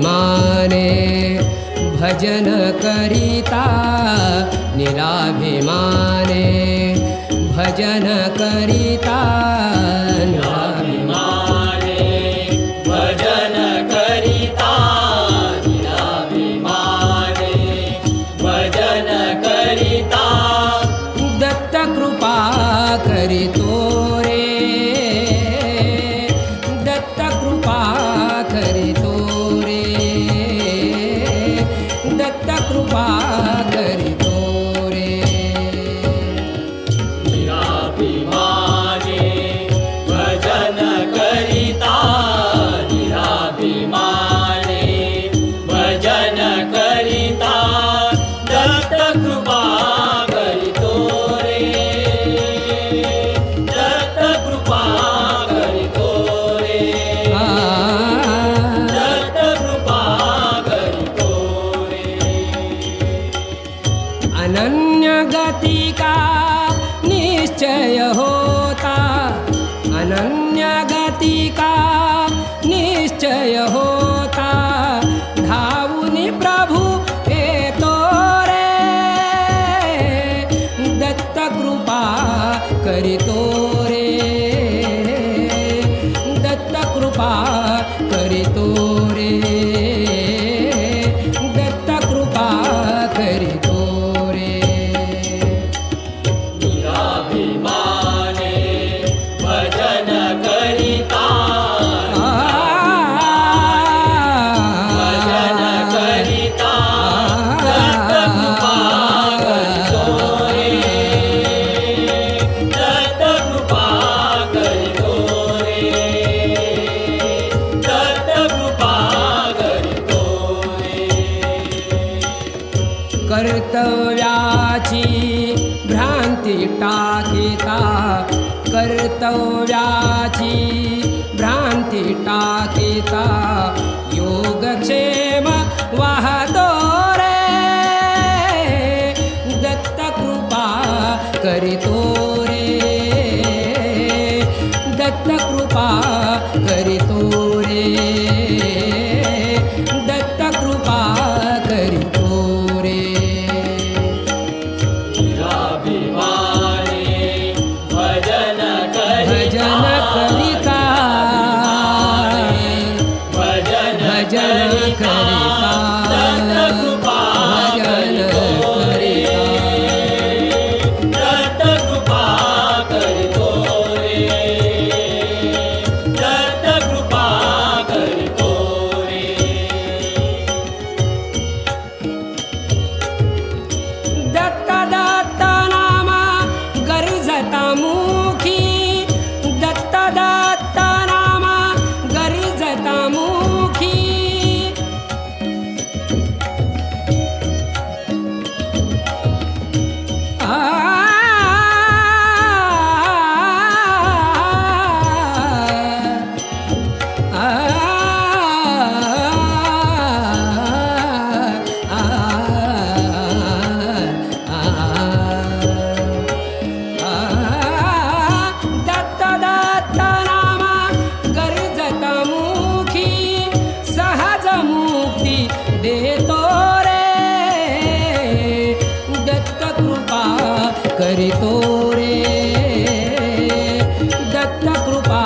निराभिमाने भजन करिता निराभिमाने भजन करिता निराभिमाने भजन करिता निराभिमाने भजन करिता दत्त कृपा करितो रे दत्त कृपा करितो रे दत्त कृपा करितो रे निराभिमाने भजन करिता निराभिमाने भजन करिता दत्त कृपा करितो रे दत्त कृपा करितो रे दत्त कृपा करितो रे अनन्य गति का निश्चय होता अनन्य गति का निश्चय होता धावुनि प्रभु येतो रे दत्त कृपा करितो रे दत्त कृपा करितो रे दत्त कृपा करितो रे निराभिमाने भजन करिता भजन करिता दत्त कृपा करितो रे दत्त कृपा करितो रे दत्त कृपा करितो रे कर्तव्याची भ्रांती टाकिता कर्तव्याची भ्रांती टाकिता योगक्षेम वाहतो रे दत्त कृपा करितो रे दत्त कृपा करितो रे दत्त कृपा करितो रे निराभिमाने भजन करिता भजन करिता दत्त कृपा करितो रे दत्त कृपा करितो रे दत्त कृपा करितो रे दत्त दत्त नाम गर्जता मुखी दत्त दत्त नाम गर्जता मुखी दत्त दत्त नाम गर्जत मुखी सहज मुक्ती देतो रे दत्त कृपा करितो रे दत्त कृपा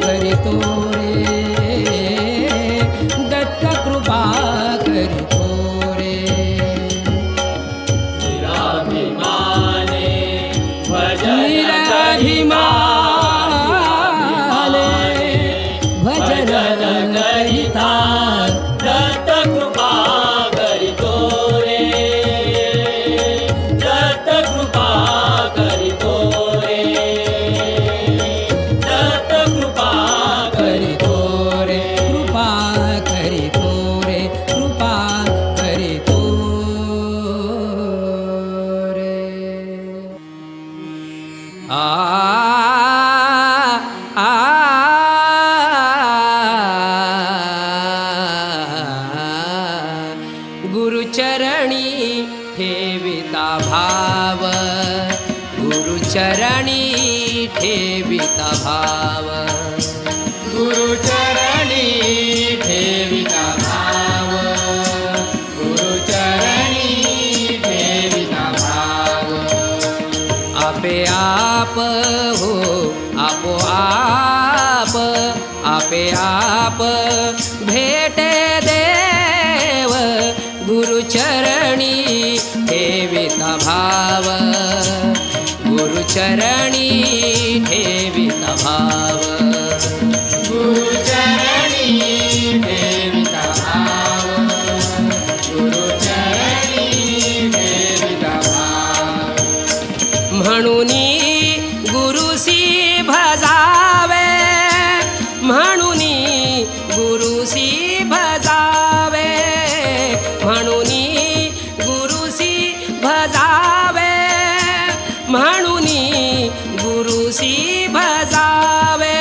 करितो रे दत्त कृपा करितो रे निराभिमाने भजन निराभिमाने भजन करिता दत्त कृपा करितो रे दत्त कृपा करितो रे दत्त कृपा करितो रे कृपा करितो रे कृपा करितो रे आ आ गुरुचरणी ठेविता भाव गुरुचरणी ठेविता भाव गुरुचरणी ठेविता भाव आप हो आपोआप आपे आप भेटे देव गुरुचरणी ठेविता भाव गुरुचरणी ठेविता भाव गुरुचरणी ठेविता भाव गुरुचरणी ठेविता भाव म्हणूनी गुरुसी भजावे म्हणूनी गुरुसी भजावे म्हणूनी गुरुसी भजावे म्हणूनी गुरुसी भजावे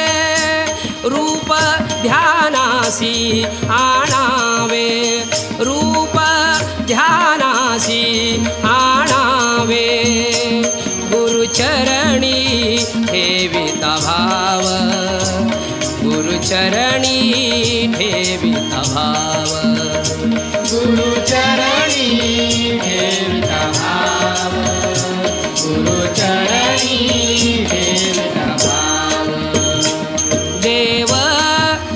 रूप ध्यानासी आणावे रूप ध्यानासी आणावे गुरुचरणी ठेविता भाव गुरुचरणी ठेविता भाव गुरुचरणी ठेविता भाव गुरुचरणी ठेविता भाव देव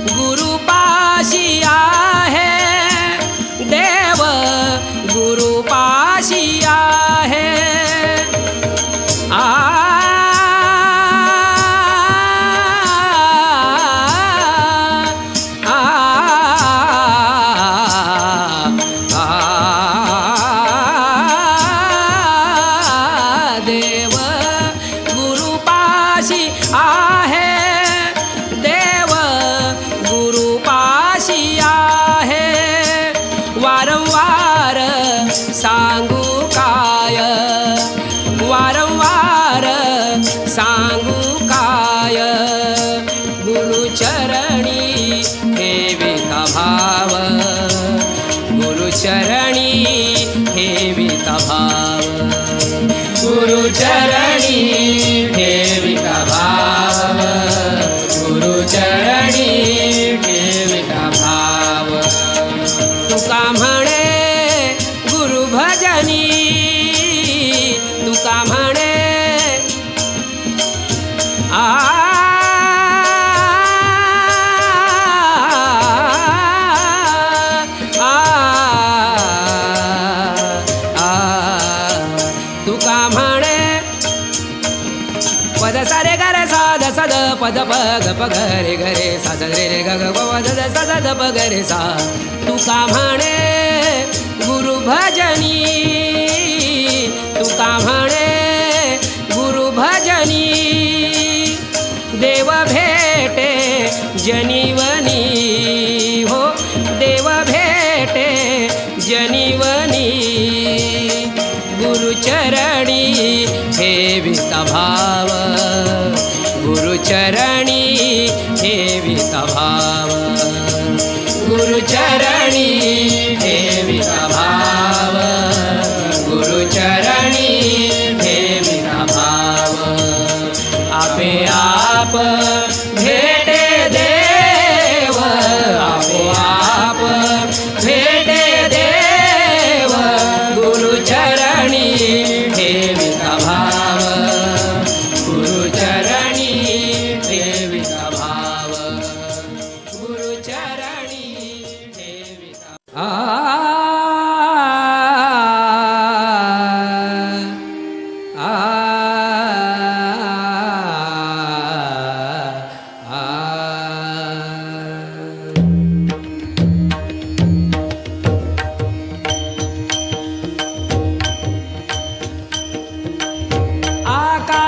गुरुपाशी आहे देव गुरुपाशी आहे देव गुरुपाशी आहे देव गुरुपाशी आहे वारंवार सांगू काय वारंवार सांगू काय गुरुचरणी ठेविता भाव गुरुचरणी ठेविता भाव गुरुचरणी ठेविता भाव गुरुचरणी ठेविता भाव तुका म्हणे गुरु भजनी तुका म्हणे आ तुका म्हणे पद सारे ग रे सा द स द पद प ग प ग रे ग रे सा स रे रे ग ग प प द द स द द प ग रे सा तुका म्हणे गुरु भजनी तुका म्हणे गुरु भजनी देव भेटे जनिवनी हो देव भेटे जनिवनी गुरुचरणी ठेविता भाव गुरुचरणी ठेविता भाव गुरुचरणी ठेविता भाव गुरुचरणी ठेविता भाव आपे आप भेटे देव आपोआप भेटे देव गुरुचरणी ठेविता भाव गुरुचरणी ठेविता भाव गुरुचरणी ठेविता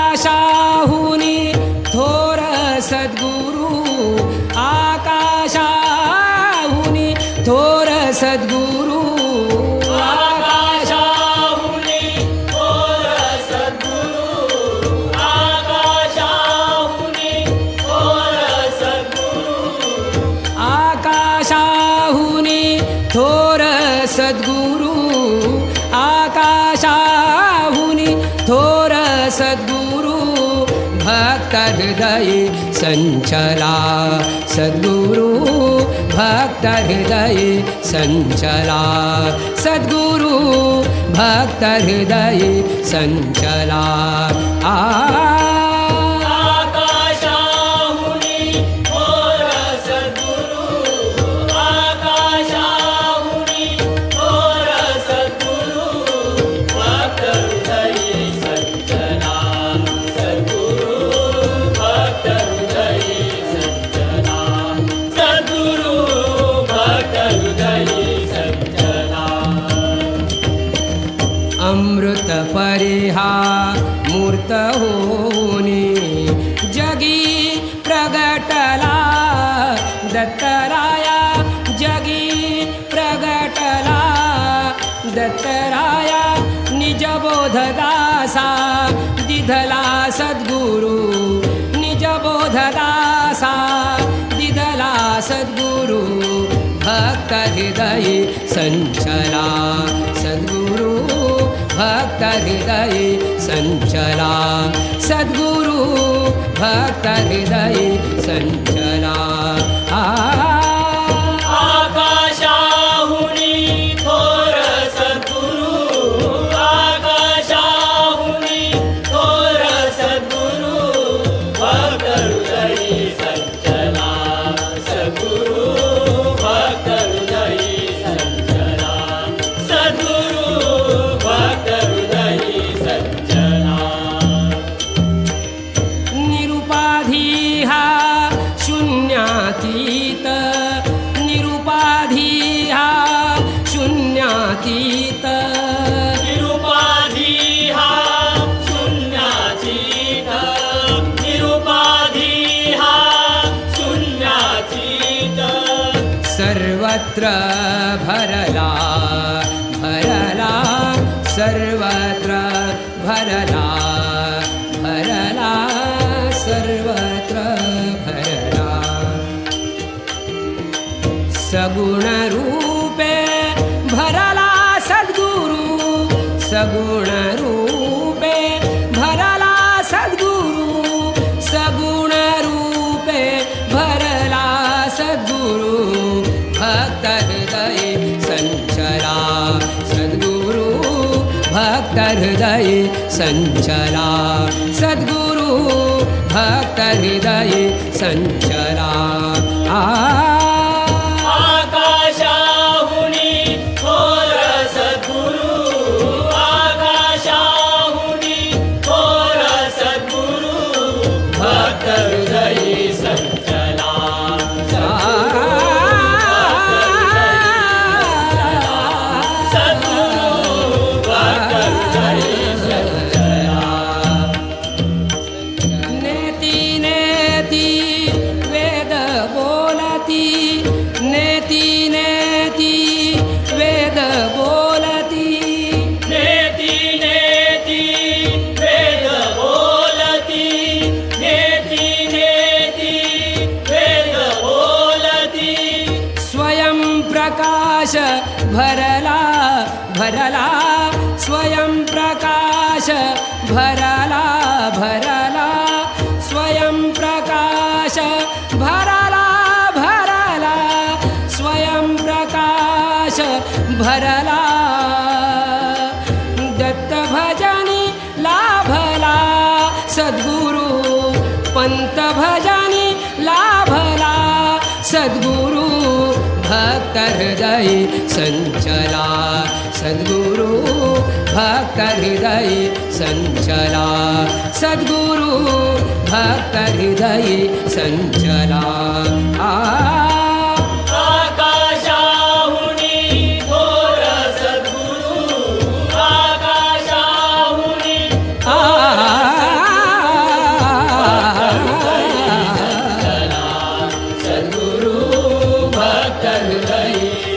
आकाशाहुनी थोर सद्गुरु आकाशाहुनी थोर सद्गुरु आकाशाहुनी थोर सद्गुरु आकाशाहुनी थोर सद्गुरु आकाशाहुनी थोर सद्गुरु आकाशाहुनी थोर सद्गुरु भक्त हृदय संचला सद्गुरु भक्त हृदय संचला सद्गुरु भक्त हृदय संचला अमृत परिहा मूर्त होनी जगी प्रगटला दत्तराया जगी प्रगटला दत्तराया निजबोधदासा दिधला सद्गुरु निजबोधदासा दिधला सद्गुरु भक्त हृदय संचला सद्गुरु भक्त हृदय संचला सद्गुरु भक्त हृदय संचला आकाशाहुनी थोर सद्गुरु आकाशाहुनी थोर सद्गुरु भक्त हृदय संचला सद्गुरु भक्त हृदय संचला सद्गुरु भक्त हृदय संचला निरुपाधी हा शून्यातीत निरुपाधी हा शून्यातीत निरुपाधी हा शून्यातीत निरुपाधी हा शून्यातीत सर्वत्र भरला भरला सर्वत्र भरला भरला सर्वत्र भरला सगुण रूपे भरला सद्गुरु सगुण रूपे भरला सद्गुरु सगुण रूपे भरला सद्गुरु भक्त हृदय संचला सद्गुरु भक्त हृदय संचला सद्गुरु भक्त हृदय संचला आकाशाहुनी थोर सद्गुरु आकाशाहुनी थोर सद्गुरु भक्त हृदय संचला नेति नेति वेद बोलती नेति नेति वेद बोलती नेति नेति वेद बोलती नेति नेति वेद बोलती स्वयं प्रकाश भरला भरला स्वयं प्रकाश भरला भरला स्वयं प्रकाश भरला भरला स्वयं प्रकाश भरला दत्त भजनी लाभला सद्गुरु पंत भजनी लाभला सद्गुरु भक्त हृदय संचला सद्गुरु भक्त हृदय संचला सद्गुरु भक्त हृदय संचला आकाशाहुनी थोर सद्गुरु आकाशाहुनी सद्गुरु भक्त हृदय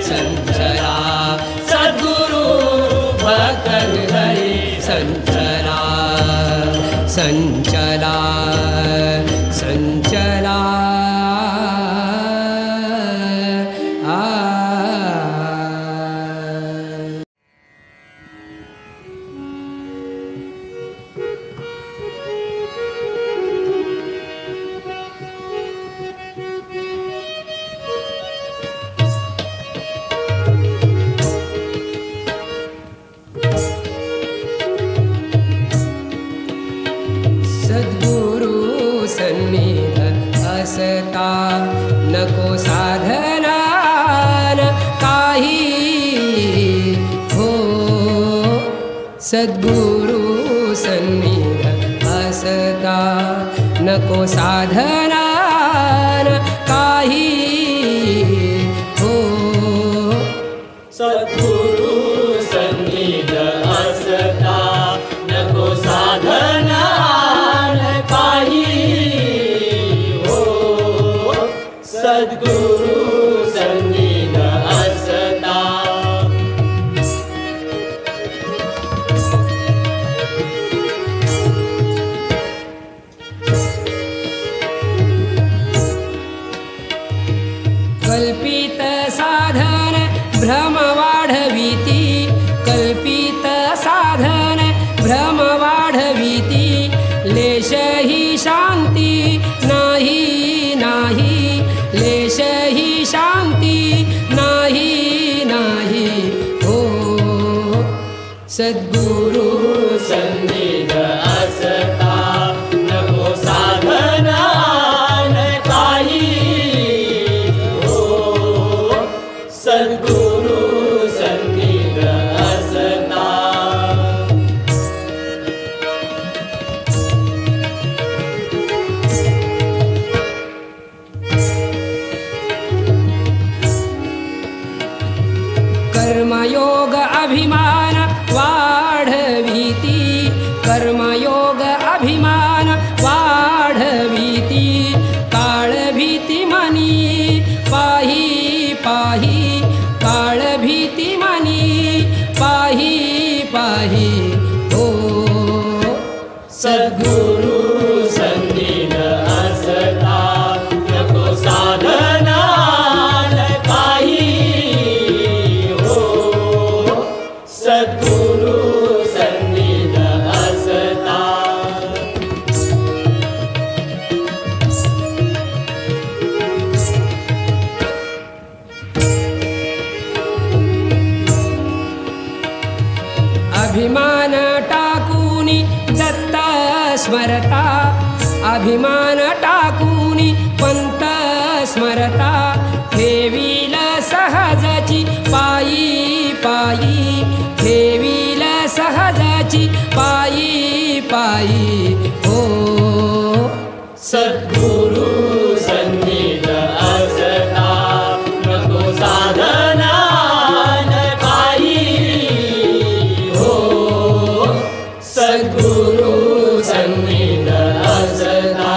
संचला सद्गुरु भक्त हृदय संचला संचला संचला सद्गुरु सन्निध असता नको साधना काही हो सद्गुरु सन्निध असता नको साधना काही हो सद्गुरु सन्निध असता सद्गुरु सन्निध असता नको साधना न काही हो सद्गुरु सन्निध असता कर्मयोग अभिमान वाढविती कर्मयोग अभिमान वाढविती काळभीती मनी पाही पाही काळभीती मनी पाही पाही हो सद्गुरु सन्निध असता नको साधना न काही हो सद्गुरु सन्निध असता अभिमान टाकूनी दत्त स्मरता अभिमान टाकूनी पंत स्मरता ठेवील सहजची पायी पायी ठेवील सहजची पायी पायी हो सद्गुरु सन्निध असता नको साधना न काही हो सद्गुरु सन्निध असता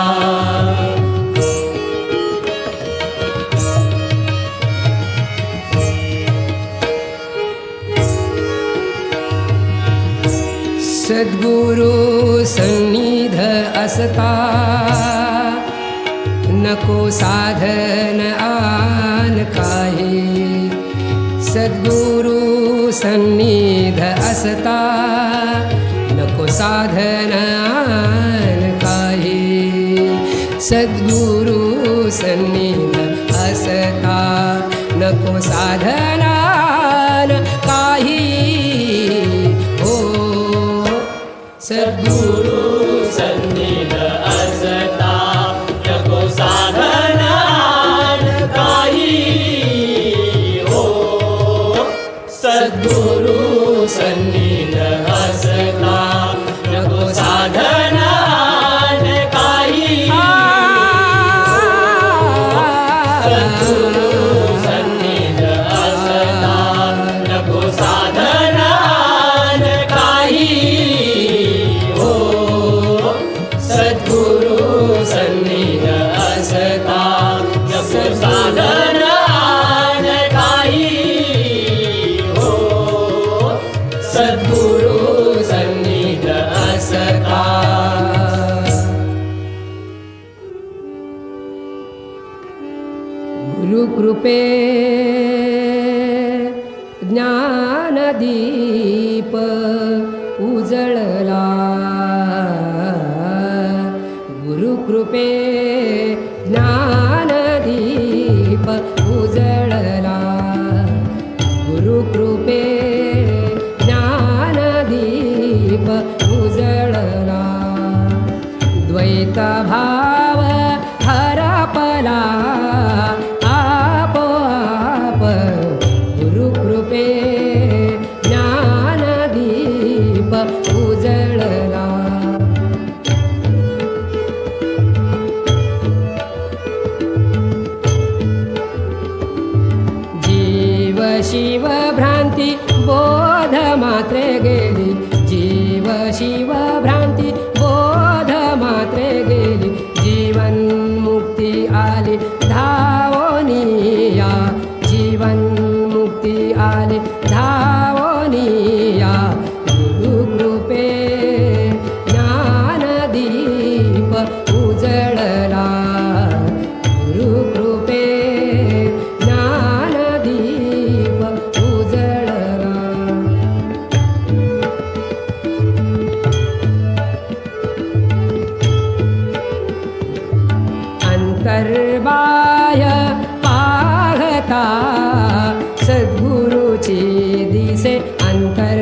सद्गुरु सन्निध असता नको साधन आन काही सद्गुरु सन्निध असता नको साधन आन काही सद्गुरु सन्निध असता नको साधन आन काही हो सद्गुरु सन्निध असता नको साधना न काही हो सद्गुरु सन्निध असता नको साधना न काही सद्गुरु सन्निध असता नको साधना न काही हो सद्गुरु सन्निध असता नको साधना न काही हो सद्गुरु सन्निध असता गुरुकृपे ज्ञानदीप उजळला गुरुकृपे ज्ञानदीप उजळला गुरुकृपे ज्ञानदीप उजळला द्वैत भाव हरपला आपोआप गुरुकृपे ज्ञानदीप उजळला जीव शिव भ्रांती बोध मात्रे गेली जीव शिव भ्रांती बोध मात्रे गेली जीवन मुक्ती आली धावोनिया जीवन मुक्ती आली धावोनिया गुरुकृपे ज्ञानदीप उजळला गुरुकृपे ज्ञानदीप उजळला अंतर्बाह्य पाहता सद्गुरुची दिसे अंतर